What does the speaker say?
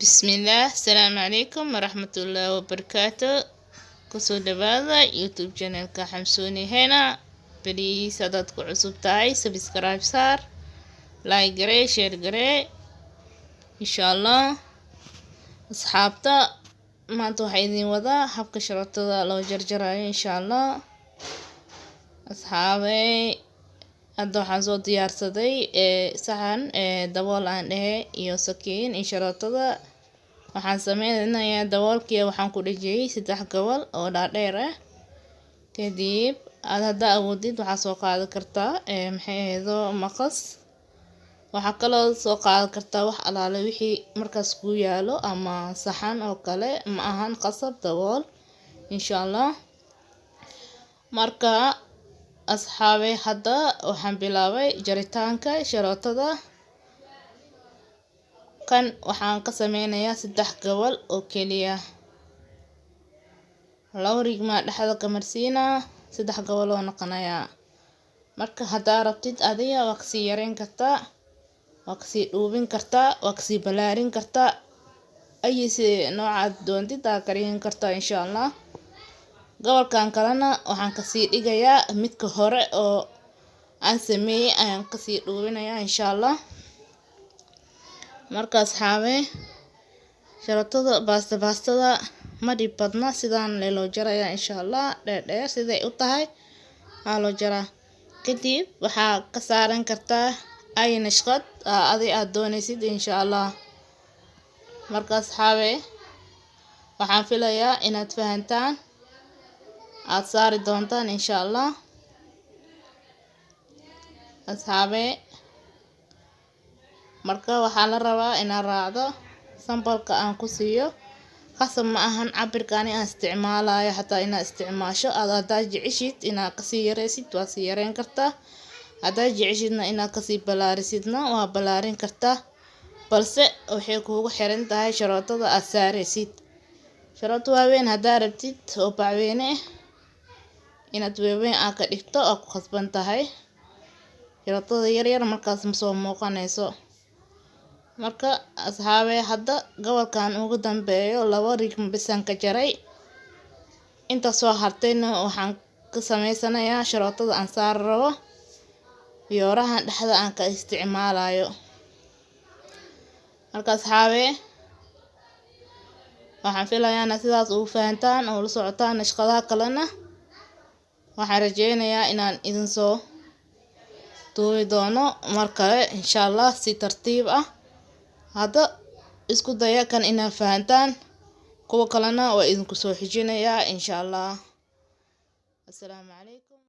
بسم الله. السلام عليكم ورحمة الله وبركاته. kusoo dhawaada youtube channelka xamsooni hena. Please hadaad ku cusub tahay subscribe saar, like garee, share garee insha allah. asxaabta maanta waxaa idin wadaa habka sharootada loo jarjarayo insha allah. asxaabey hadda waxaan soo diyaarsaday saxan dabool aan dhehe iyo sakiin iyo sharootada. waxaan sameynayaa daboolkii waxaan ku dhejiyay 3 gobol oo dhaadheer ah. kadib aad hadda awoodid waxaa soo qaadan kartaa maqas. waxaa kaloo soo qaadan kartaa wax alaale wixii markaas ku yaalo ama saxan oo kale, ma ahan qasab dabool insha allah. marka asxaabey hadda waxaan bilaabay jaritaanka sharootada. kan waxaan ka sameynayaa 3 gobol oo keliya. 2 rigma dhexda ka marsiinaa, 3 gobol oo noqonayaa. marka haddaa rabtid adiga waa kasii yareyn kartaa, waa kasii dhuubin kartaa, waa kasii balaarin kartaa. ayisi noocaad doontid aa karin kartaa insha allah. gobolkan kalena waxaan kasii dhigayaa midka hore oo aan sameeyay ayaan kasii dhuubinayaa insha allah. marka asxaabey sharootada baastada ma dhib badna, sidaan loo jarayaa insha allah. dheer siday u tahay aa loo jaraa. kadib waxaa ka saaran kartaa ay nashqad adi aad doonaysid insha allah. marka asxaabey waxaan filayaa inaad fahantaan, aad saari doontaan insha allah. asxaabey marka waxaa la rabaa inaad raacdo sambalka aan ku siiyo. qasab ma ahan cabirkaani aan isticmaalayo xataa inaad isticmaasho. haddaad jeceshid inaad kasii yareysid waa sii yareyn kartaa, haddaad jeceshidna inaad kasii balaarisidna waa balaarin kartaa. balse waxay kuugu xiran tahay sharootada aad saareysid. sharooto waaweyn haddaa rabtid oo bacweyne inaad waaweyn aad ka dhigto oo ku khasban tahay. sharootada yaryar markaas ma soo muuqanayso. marka asxaabey hadda gobolkan ugu dambeeyo 2 rigma bisan ka jaray. inta soo hartayna waxaan ka sameysanayaa sharootada aan saar rabo yoorahan dhexda aan ka isticmaalayo. marka asxaabey waxaan filayaa inaad sidaas ugu fahantaan oo la socotaan nashqadaha kalena. waxaan rajeynayaa inaan idin soo duubi doono mar kale insha allah si tartiib ah. hadda isku daya kan inaad fahantaan, kuwa kalena waa idinku soo xijinayaa insha allah. assalaamu calaykum.